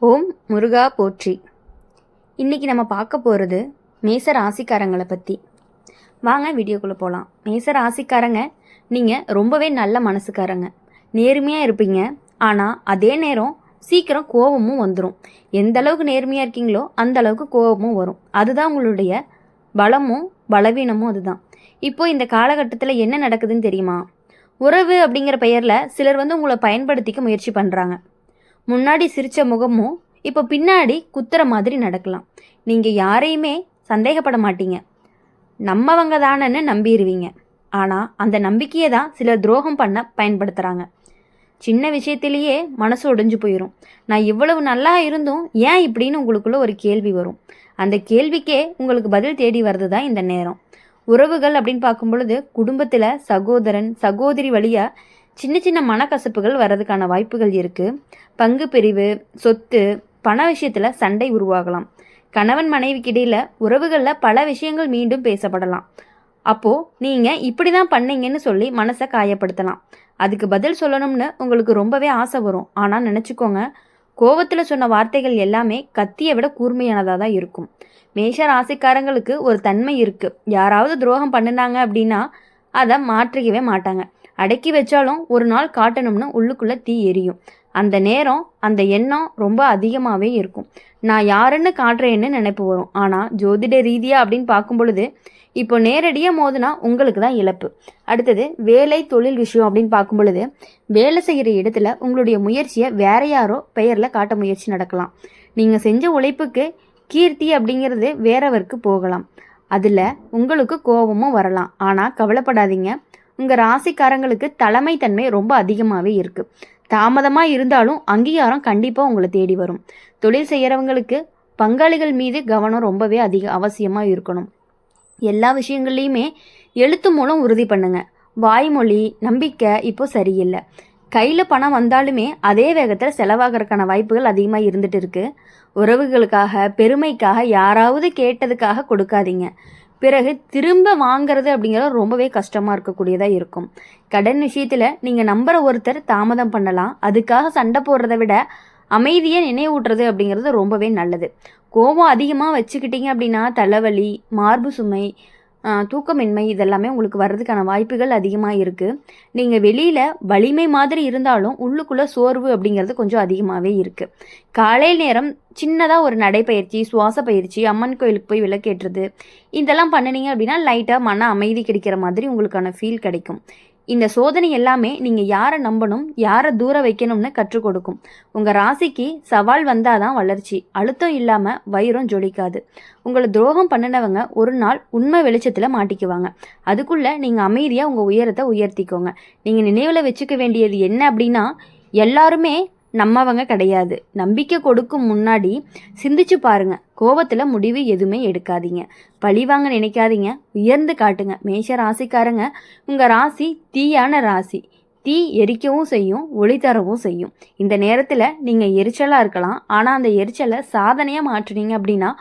ஓம் முருகா போற்றி. இன்றைக்கி நம்ம பார்க்க போகிறது மேச ராசிக்காரங்களை பற்றி. வாங்க வீடியோக்குள்ளே போகலாம். மேச ராசிக்காரங்க நீங்கள் ரொம்பவே நல்ல மனசுக்காரங்க, நேர்மையாக இருப்பீங்க. ஆனால் அதே நேரம் சீக்கிரம் கோபமும் வந்துடும். எந்த அளவுக்கு நேர்மையாக இருக்கீங்களோ அந்த அளவுக்கு கோபமும் வரும். அதுதான் உங்களுடைய பலமும் பலவீனமும். அதுதான் இப்போது இந்த காலகட்டத்தில் என்ன நடக்குதுன்னு தெரியுமா? உறவு அப்படிங்கிற பெயரில் சிலர் உங்களை பயன்படுத்திக்க முயற்சி பண்ணுறாங்க. முன்னாடி சிரித்த முகமும் இப்போ பின்னாடி குத்துற மாதிரி நடக்கலாம். நீங்கள் யாரையுமே சந்தேகப்பட மாட்டீங்க, நம்மவங்க தானன்னு நம்பிடுவீங்க. ஆனால் அந்த நம்பிக்கையை தான் சிலர் துரோகம் பண்ண பயன்படுத்துகிறாங்க. சின்ன விஷயத்திலேயே மனசு உடைஞ்சு போயிடும். நான் இவ்வளவு நல்லா இருந்தும் ஏன் இப்படின்னு உங்களுக்குள்ள ஒரு கேள்வி வரும். அந்த கேள்விக்கே உங்களுக்கு பதில் தேடி வர்றது தான் இந்த நேரம். உறவுகள் அப்படின்னு பார்க்கும் பொழுது குடும்பத்தில் சகோதரன் சகோதரி வழியாக சின்ன சின்ன மனக்கசப்புகள் வர்றதுக்கான வாய்ப்புகள் இருக்குது. பங்கு பிரிவு, சொத்து, பண விஷயத்தில் சண்டை உருவாகலாம். கணவன் மனைவிக்கு இடையில் உறவுகளில் பல விஷயங்கள் மீண்டும் பேசப்படலாம். அப்போது நீங்கள் இப்படி தான் பண்ணீங்கன்னு சொல்லி மனசை காயப்படுத்தலாம். அதுக்கு பதில் சொல்லணும்னு உங்களுக்கு ரொம்பவே ஆசை வரும். ஆனால் நினச்சிக்கோங்க, கோவத்தில் சொன்ன வார்த்தைகள் எல்லாமே கத்தியை விட கூர்மையானதாக தான் இருக்கும். மேஷ ராசிக்காரங்களுக்கு ஒரு தன்மை இருக்குது. யாராவது துரோகம் பண்ணினாங்க அப்படின்னா அதை மாற்றிக்கவே மாட்டாங்க. அடக்கி வச்சாலும் ஒரு நாள் காட்டணும்னு உள்ளுக்குள்ளே தீ எரியும். அந்த நேரம் அந்த எண்ணம் ரொம்ப அதிகமாகவே இருக்கும். நான் யாருன்னு காட்டுறேன்னு நினைப்பு வரும். ஆனால் ஜோதிட ரீதியாக அப்படின்னு பார்க்கும் பொழுது இப்போ நேரடியாக மோதுனா உங்களுக்கு தான் இழப்பு. அடுத்தது வேலை தொழில் விஷயம் அப்படின்னு பார்க்கும் பொழுது வேலை செய்கிற இடத்துல உங்களுடைய முயற்சியை வேற யாரோ பெயரில் காட்ட முயற்சி நடக்கலாம். நீங்கள் செஞ்ச உழைப்புக்கு கீர்த்தி அப்படிங்கிறது வேறவருக்கு போகலாம். அதில் உங்களுக்கு கோபமும் வரலாம். ஆனால் கவலைப்படாதீங்க, உங்கள் ராசிக்காரங்களுக்கு தலைமைத்தன்மை ரொம்ப அதிகமாகவே இருக்குது. தாமதமாக இருந்தாலும் அங்கீகாரம் கண்டிப்பாக உங்களை தேடி வரும். தொழில் செய்கிறவங்களுக்கு பங்காளிகள் மீது கவனம் ரொம்பவே அவசியமாக இருக்கணும். எல்லா விஷயங்கள்லையுமே எழுத்து மூலம் உறுதி பண்ணுங்க. வாய்மொழி நம்பிக்கை இப்போ சரியில்லை. கையில் பணம் வந்தாலுமே அதே வேகத்தில் செலவாகிறதுக்கான வாய்ப்புகள் அதிகமாக இருந்துட்டு இருக்கு. உறவுகளுக்காக பெருமைக்காக யாராவது கேட்டதுக்காக கொடுக்காதீங்க. பிறகு திரும்ப வாங்கிறது அப்படிங்கிறது ரொம்பவே கஷ்டமாக இருக்கக்கூடியதாக இருக்கும். கடன் விஷயத்தில் நீங்கள் நம்புகிற ஒருத்தர் தாமதம் பண்ணலாம். அதுக்காக சண்டை போடுறத விட அமைதியை நினைவூட்டுறது அப்படிங்கிறது ரொம்பவே நல்லது. கோபம் அதிகமாக வச்சுக்கிட்டீங்க அப்படின்னா தலைவலி, மார்பு சுமை, தூக்கமின்மை இதெல்லாமே உங்களுக்கு வர்றதுக்கான வாய்ப்புகள் அதிகமாக இருக்குது. நீங்கள் வெளியில் வலிமை மாதிரி இருந்தாலும் உள்ளுக்குள்ளே சோர்வு அப்படிங்கிறது கொஞ்சம் அதிகமாகவே இருக்குது. காலை நேரம் சின்னதாக ஒரு நடைப்பயிற்சி, சுவாச பயிற்சி, அம்மன் கோயிலுக்கு போய் விளக்கேற்றுறது இதெல்லாம் பண்ணினீங்க அப்படின்னா லைட்டாக மன அமைதி கிடைக்கிற மாதிரி உங்களுக்கான ஃபீல் கிடைக்கும். இந்த சோதனை எல்லாமே நீங்கள் யாரை நம்பணும், யாரை தூர வைக்கணும்னு கற்றுக் கொடுக்கும். உங்கள் ராசிக்கு சவால் வந்தால் தான் வளர்ச்சி. அழுத்தம் இல்லாமல் வயிறும் ஜொலிக்காது. உங்களை துரோகம் பண்ணினவங்க ஒரு நாள் உண்மை வெளிச்சத்தில் மாட்டிக்குவாங்க. அதுக்குள்ளே நீங்கள் அமைதியாக உங்கள் உயரத்தை உயர்த்திக்கோங்க. நீங்கள் நினைவில் வச்சுக்க வேண்டியது என்ன அப்படின்னா, எல்லாருமே நம்மவங்க கிடையாது. நம்பிக்கை கொடுக்கும் முன்னாடி சிந்திச்சு பாருங்க. கோபத்தில் முடிவு எதுவுமே எடுக்காதீங்க. பழிவாங்க நினைக்காதீங்க, உயர்ந்து காட்டுங்க. மேஷ ராசிக்காரங்க, உங்கள் ராசி தீயான ராசி. தீ எரிக்கவும் செய்யும், ஒளி தரவும் செய்யும். இந்த நேரத்தில் நீங்கள் எரிச்சலாக இருக்கலாம். ஆனால் அந்த எரிச்சலை சாதனையாக மாற்றுனீங்க அப்படின்னா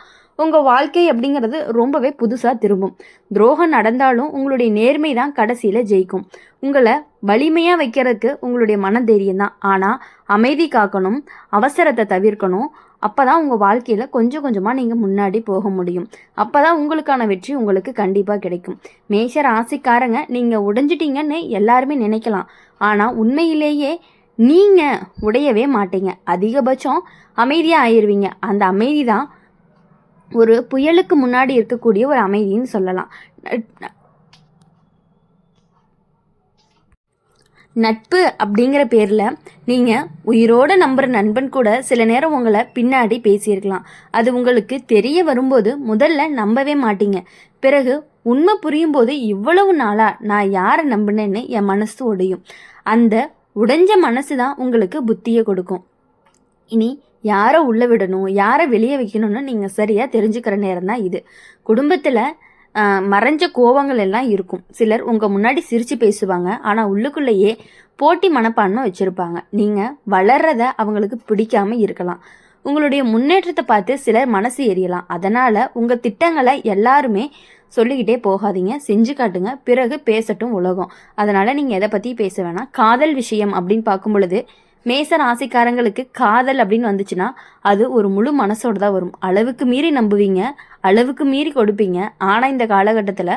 உங்கள் வாழ்க்கை அப்படிங்கிறது ரொம்பவே புதுசாக திரும்பும். துரோகம் நடந்தாலும் உங்களுடைய நேர்மை தான் கடைசியில் ஜெயிக்கும். உங்களை வலிமையாக வைக்கிறதுக்கு உங்களுடைய மனதைரியம் தான். ஆனால் அமைதி காக்கணும், அவசரத்தை தவிர்க்கணும். அப்போ தான் உங்கள் வாழ்க்கையில் கொஞ்சம் கொஞ்சமாக நீங்கள் முன்னாடி போக முடியும். அப்போ தான் உங்களுக்கான வெற்றி உங்களுக்கு கண்டிப்பாக கிடைக்கும். மேஷ ராசிக்காரங்க, நீங்கள் உடைஞ்சிட்டீங்கன்னு எல்லாருமே நினைக்கலாம். ஆனால் உண்மையிலேயே நீங்கள் உடையவே மாட்டீங்க. அதிகபட்சம் அமைதியாக ஆயிடுவீங்க. அந்த அமைதி தான் ஒரு புயலுக்கு முன்னாடி இருக்கக்கூடிய ஒரு அமைதின்னு சொல்லலாம். நட்பு அப்படிங்கிற பேரில் நீங்கள் உயிரோடு நம்புகிற நண்பன் கூட சில நேரம் உங்களை பின்னாடி பேசியிருக்கலாம். அது உங்களுக்கு தெரிய வரும்போது முதல்ல நம்பவே மாட்டீங்க. பிறகு உண்மை புரியும் போது இவ்வளவு நாளாக நான் யாரை நம்பினேன்னு என் மனசு உடையும். அந்த உடைஞ்ச மனசு தான் உங்களுக்கு புத்தியை கொடுக்கும். இனி யாரை உள்ளே விடணும், யாரை வெளியே வைக்கணும்னு நீங்கள் சரியாக தெரிஞ்சுக்கிற நேரம் தான் இது. குடும்பத்தில் மறைஞ்ச கோபங்கள் எல்லாம் இருக்கும். சிலர் உங்கள் முன்னாடி சிரித்து பேசுவாங்க, ஆனால் உள்ளுக்குள்ளேயே போட்டி மனப்பான்மை வச்சுருப்பாங்க. நீங்கள் வளர்றத அவங்களுக்கு பிடிக்காம இருக்கலாம். உங்களுடைய முன்னேற்றத்தை பார்த்து சிலர் மனசு எரியலாம். அதனால் உங்கள் திட்டங்களை எல்லாருமே சொல்லிக்கிட்டே போகாதீங்க, செஞ்சு காட்டுங்க. பிறகு பேசட்டும் உலகம். அதனால் நீங்கள் எதை பற்றி பேச வேணாம். காதல் விஷயம் அப்படின்னு பார்க்கும் பொழுது மேச ராசிக்காரங்களுக்கு காதல் அப்படின்னு வந்துச்சுன்னா அது ஒரு முழு மனசோடு தான் வரும். அளவுக்கு மீறி நம்புவீங்க, அளவுக்கு மீறி கொடுப்பீங்க. ஆனால் இந்த காலகட்டத்தில்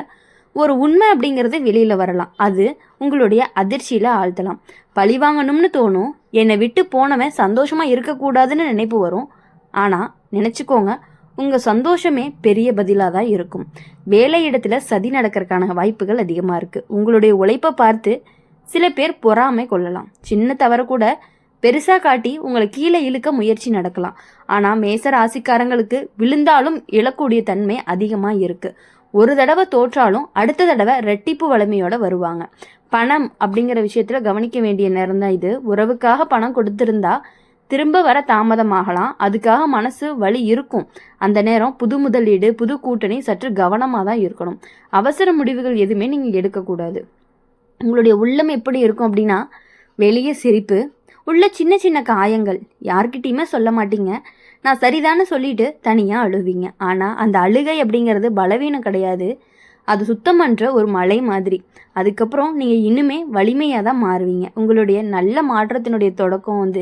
ஒரு உண்மை அப்படிங்கிறது வெளியில் வரலாம். அது உங்களுடைய அதிர்ச்சியில் ஆழ்த்தலாம். பழி வாங்கணும்னு தோணும். என்னை விட்டு போனவன் சந்தோஷமாக இருக்கக்கூடாதுன்னு நினைப்பு வரும். ஆனால் நினச்சிக்கோங்க, உங்கள் சந்தோஷமே பெரிய பதிலாக தான் இருக்கும். வேலை இடத்துல சதி நடக்கிறதுக்கான வாய்ப்புகள் அதிகமாக இருக்குது. உங்களுடைய உழைப்பை பார்த்து சில பேர் பொறாமை கொள்ளலாம். சின்ன தவறு கூட பெருசாக காட்டி உங்களை கீழே இழுக்க முயற்சி நடக்கலாம். ஆனால் மேச ராசிக்காரங்களுக்கு விழுந்தாலும் எழக்கூடிய தன்மை அதிகமாக இருக்குது. ஒரு தடவை தோற்றாலும் அடுத்த தடவை ரெட்டிப்பு வலிமையோட வருவாங்க. பணம் அப்படிங்கிற விஷயத்தில் கவனிக்க வேண்டிய நேரம் தான் இது. உறவுக்காக பணம் கொடுத்துருந்தா திரும்ப வர தாமதமாகலாம். அதுக்காக மனசு வலி இருக்கும். அந்த நேரம் புது முதலீடு, புது கூட்டணி சற்று கவனமாக தான் இருக்கணும். அவசர முடிவுகள் எதுவுமே நீங்கள் எடுக்கக்கூடாது. உங்களுடைய உள்ளம் எப்படி இருக்கும் அப்படின்னா, வெளியே சிரிப்பு, உள்ள சின்ன சின்ன காயங்கள், யார்கிட்டையுமே சொல்ல மாட்டீங்க. நான் சரிதானு சொல்லிட்டு தனியாக அழுவீங்க. ஆனால் அந்த அழுகை அப்படிங்கிறது பலவீனம் கிடையாது. அது சுத்தம் பண்ணுற ஒரு மலை மாதிரி. அதுக்கப்புறம் நீங்கள் இன்னுமே வலிமையாக தான் மாறுவீங்க. உங்களுடைய நல்ல மாற்றத்தினுடைய தொடக்கம்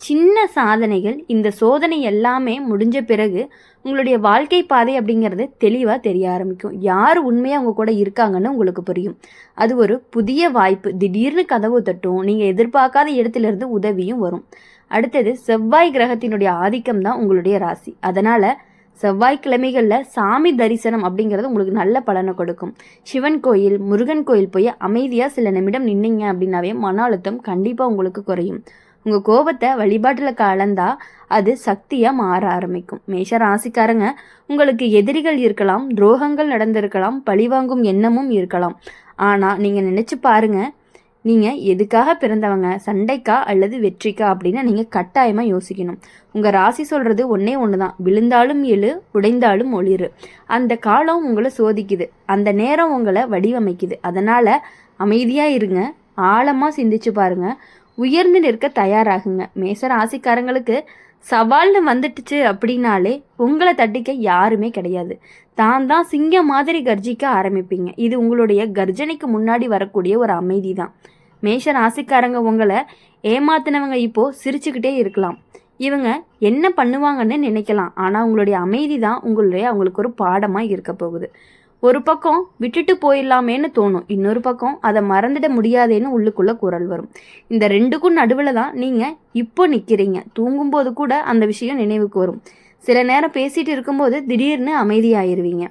சின்ன சாதனைகள். இந்த சோதனை எல்லாமே முடிஞ்ச பிறகு உங்களுடைய வாழ்க்கை பாதை அப்படிங்கிறது தெளிவாக தெரிய ஆரம்பிக்கும். யார் உண்மையாக அவங்க கூட இருக்காங்கன்னு உங்களுக்கு புரியும். அது ஒரு புதிய வாய்ப்பு. திடீர்னு கதவு தட்டும். நீங்கள் எதிர்பார்க்காத இடத்துலேருந்து உதவியும் வரும். அடுத்தது, செவ்வாய் கிரகத்தினுடைய ஆதிக்கம் தான் உங்களுடைய ராசி. அதனால் செவ்வாய்க்கிழமைகளில் சாமி தரிசனம் அப்படிங்கிறது உங்களுக்கு நல்ல பலனை கொடுக்கும். சிவன் கோயில், முருகன் கோயில் போய் அமைதியாக சில நிமிடம் நின்னீங்க அப்படின்னாவே மன அழுத்தம் கண்டிப்பாக உங்களுக்கு குறையும். உங்கள் கோபத்தை வழிபாட்டில் கலந்தா அது சக்தியாக மாற ஆரம்பிக்கும். மேஷ ராசிக்காரங்க, உங்களுக்கு எதிரிகள் இருக்கலாம், துரோகங்கள் நடந்திருக்கலாம், பழிவாங்கும் எண்ணமும் இருக்கலாம். ஆனால் நீங்கள் நினச்சி பாருங்கள், நீங்கள் எதுக்காக பிறந்தவங்க, சண்டைக்கா அல்லது வெற்றிக்கா அப்படின்னு நீங்கள் கட்டாயமாக யோசிக்கணும். உங்கள் ராசி சொல்கிறது ஒன்றே ஒன்று தான், விழுந்தாலும் எழு, உடைந்தாலும் ஒளிரு. அந்த காலம் உங்களை சோதிக்குது, அந்த நேரம் உங்களை வடிவமைக்குது. அதனால் அமைதியாக இருங்க, ஆழமாக சிந்திச்சு பாருங்கள், உயர்ந்து நிற்க தயாராகுங்க. மேச ராசிக்காரங்களுக்கு சவால்னு வந்துட்டுச்சு அப்படின்னாலே உங்களை தட்டிக்க யாருமே கிடையாது. தான் சிங்கம் மாதிரி கர்ஜிக்க ஆரம்பிப்பீங்க. இது உங்களுடைய கர்ஜனைக்கு முன்னாடி வரக்கூடிய ஒரு அமைதி தான். மேஷ ராசிக்காரங்க உங்களை ஏமாத்தினவங்க இப்போது சிரிச்சுக்கிட்டே இருக்கலாம். இவங்க என்ன பண்ணுவாங்கன்னு நினைக்கலாம். ஆனால் உங்களுடைய அமைதி தான் அவங்களுக்கு ஒரு பாடமாக இருக்க போகுது. ஒரு பக்கம் விட்டுட்டு போயிடலாமேன்னு தோணும், இன்னொரு பக்கம் அதை மறந்துட முடியாதேன்னு உள்ளுக்குள்ளே குரல் வரும். இந்த ரெண்டுக்கும் நடுவில் தான் நீங்கள் இப்போ நிற்கிறீங்க. தூங்கும்போது கூட அந்த விஷயம் நினைவுக்கு வரும். சில நேரம் பேசிகிட்டு இருக்கும்போது திடீர்னு அமைதியாயிருவீங்க.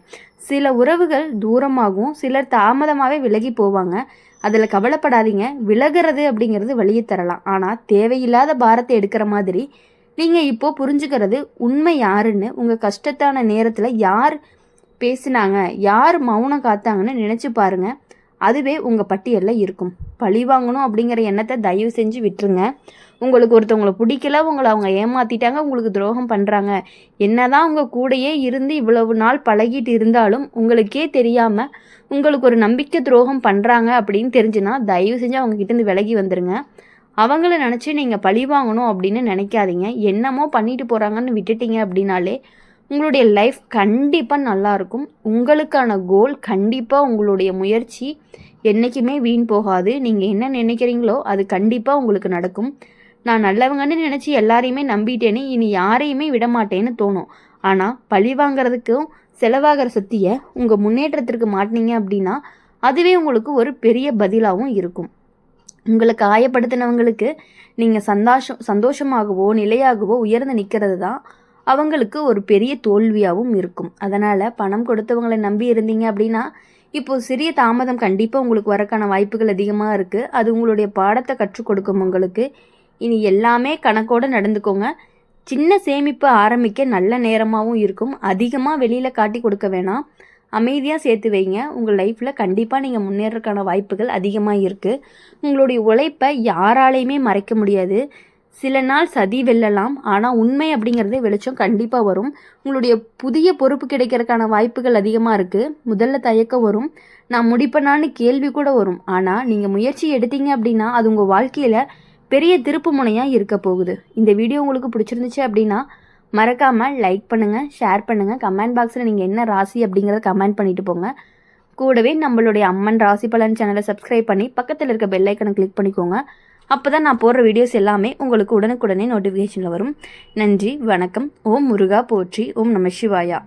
சில உறவுகள் தூரமாகவும் சிலர் தாமதமாகவே விலகி போவாங்க. அதில் கவலைப்படாதீங்க. விலகிறது அப்படிங்கிறது வழியை தரலாம். ஆனால் தேவையில்லாத பாரத்தை எடுக்கிற மாதிரி நீங்கள் இப்போது புரிஞ்சுக்கிறது உண்மை யாருன்னு, உங்கள் கஷ்டத்தான நேரத்தில் யார் பேசினாங்க, யார் மௌனம் காத்தாங்கன்னு நினச்சி பாருங்கள். அதுவே உங்கள் பட்டியலில் இருக்கும். பழி வாங்கணும் அப்படிங்கிற எண்ணத்தை தயவு செஞ்சு விட்டுருங்க. உங்களுக்கு ஒருத்தவங்களை பிடிக்கல, உங்களை அவங்க ஏமாற்றிட்டாங்க, உங்களுக்கு துரோகம் பண்ணுறாங்க, என்னதான் உங்கள் கூடையே இருந்து இவ்வளவு நாள் பழகிட்டு இருந்தாலும் உங்களுக்கே தெரியாமல் உங்களுக்கு ஒரு நம்பிக்கை துரோகம் பண்ணுறாங்க அப்படின்னு தெரிஞ்சுன்னா தயவு செஞ்சு அவங்கக்கிட்டேருந்து விலகி வந்துடுங்க. அவங்கள நினச்சி நீங்கள் பழி வாங்கணும் அப்படின்னு நினைக்காதீங்க. என்னமோ பண்ணிட்டு போகிறாங்கன்னு விட்டுட்டீங்க அப்படின்னாலே உங்களுடைய லைஃப் கண்டிப்பாக நல்லாயிருக்கும். உங்களுக்கான கோல் கண்டிப்பாக, உங்களுடைய முயற்சி என்றைக்குமே வீண் போகாது. நீங்கள் என்ன நினைக்கிறீங்களோ அது கண்டிப்பாக உங்களுக்கு நடக்கும். நான் நல்லவங்கன்னு நினச்சி எல்லாரையுமே நம்பிட்டேன்னு இனி யாரையுமே விடமாட்டேன்னு தோணும். ஆனால் பழி வாங்கிறதுக்கும் செலவாகிற சக்தியை உங்கள் முன்னேற்றத்திற்கு மாட்டினீங்க அப்படின்னா அதுவே உங்களுக்கு ஒரு பெரிய பதிலாகவும் இருக்கும். உங்களை காயப்படுத்தினவங்களுக்கு நீங்கள் சந்தோஷமாகவோ நிலையாகவோ உயர்ந்து நிற்கிறது தான் அவங்களுக்கு ஒரு பெரிய தோல்வியாகவும் இருக்கும். அதனால் பணம் கொடுத்தவங்களை நம்பி இருந்தீங்க அப்படின்னா இப்போது சிறிய தாமதம் கண்டிப்பாக உங்களுக்கு வரக்கான வாய்ப்புகள் அதிகமாக இருக்குது. அது உங்களுடைய பாடத்தை கற்றுக் கொடுக்கும் உங்களுக்கு. இனி எல்லாமே கணக்கோடு நடந்துக்கோங்க. சின்ன சேமிப்பு ஆரம்பிக்க நல்ல நேரமாகவும் இருக்கும். அதிகமாக வெளியில் காட்டி கொடுக்க வேணாம், அமைதியாக சேர்த்து வைங்க. உங்கள் லைஃப்பில் கண்டிப்பாக நீங்கள் முன்னேறக்கான வாய்ப்புகள் அதிகமாக இருக்குது. உங்களுடைய உழைப்பை யாராலையுமே மறைக்க முடியாது. சில நாள் சதி வெல்லலாம், ஆனால் உண்மை அப்படிங்கிறது வெளிச்சம் கண்டிப்பாக வரும். உங்களுடைய புதிய பொறுப்பு கிடைக்கிறதுக்கான வாய்ப்புகள் அதிகமாக இருக்குது. முதல்ல தயக்கம் வரும், நான் முடிப்பேனான்னு கேள்வி கூட வரும். ஆனால் நீங்கள் முயற்சி எடுத்தீங்க அப்படின்னா அது உங்கள் வாழ்க்கையில் பெரிய திருப்பு முனையாக இருக்க போகுது. இந்த வீடியோ உங்களுக்கு பிடிச்சிருந்துச்சு அப்படின்னா மறக்காமல் லைக் பண்ணுங்கள், ஷேர் பண்ணுங்கள். கமெண்ட் பாக்ஸில் நீங்கள் என்ன ராசி அப்படிங்கிறத கமெண்ட் பண்ணிட்டு போங்க. கூடவே நம்மளுடைய அம்மன் ராசி பலன் சேனலை சப்ஸ்கிரைப் பண்ணி பக்கத்தில் இருக்க பெல் ஐக்கனை கிளிக் பண்ணிக்கோங்க. அப்போ தான் நான் போடுற வீடியோஸ் எல்லாமே உங்களுக்கு உடனுக்குடனே நோட்டிஃபிகேஷனில் வரும். நன்றி, வணக்கம். ஓம் முருகா போற்றி. ஓம் நம சிவாயா.